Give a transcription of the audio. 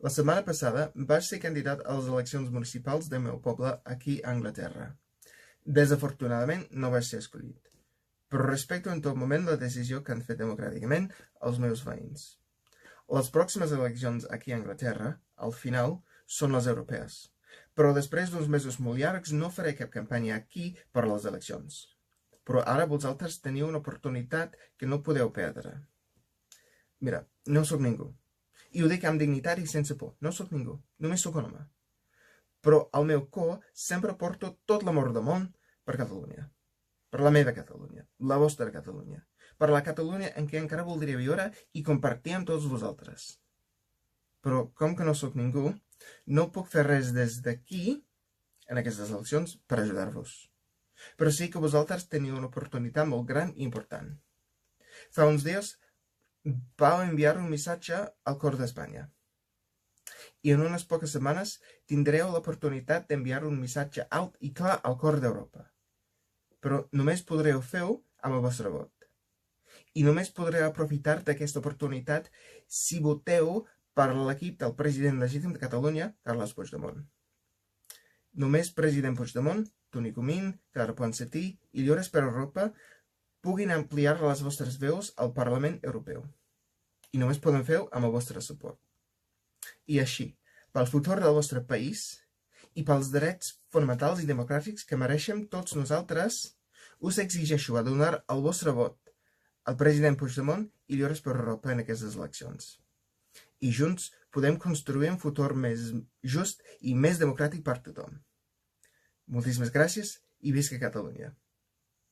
La setmana passada vaig ser candidat a les eleccions municipals del meu poble aquí a Anglaterra. Desafortunadament no vaig ser escollit, però respecto en tot moment la decisió que han fet democràticament els meus veïns. Les pròximes eleccions aquí a Anglaterra, al final, són les europees, però després d'uns mesos molt llargs no faré cap campanya aquí per les eleccions. Però ara vosaltres teniu una oportunitat que no podeu perdre. Mira, no sóc ningú. I ho dic amb dignitat i sense por. No sóc ningú. Només sóc un home. Però al meu cor sempre porto tot l'amor del món per Catalunya. Per la meva Catalunya. La vostra Catalunya. Per la Catalunya en què encara voldria viure i compartir amb tots vosaltres. Però com que no sóc ningú, no puc fer res des d'aquí, en aquestes eleccions, per ajudar-vos. Però sí que vosaltres teniu una oportunitat molt gran i important. Fa uns dies vau enviar un missatge al cor d'Espanya. I en unes poques setmanes tindreu l'oportunitat d'enviar un missatge alt i clar al cor d'Europa. Però només podreu fer-ho amb el vostre vot. I només podreu aprofitar d'aquesta oportunitat si voteu per l'equip del president legítim de Catalunya, Carles Puigdemont. Només president Puigdemont, Toni Comín, Clara Ponsatí i Lliures per Europa puguin ampliar les vostres veus al Parlament Europeu. I només podem fer-ho amb el vostre suport. I així, pel futur del vostre país i pels drets fonamentals i democràtics que mereixem tots nosaltres, us exigeixo a donar el vostre vot al president Puigdemont i Lliures per Europa en aquestes eleccions. I junts podem construir un futur més just i més democràtic per tothom. Moltíssimes gràcies i visca Catalunya.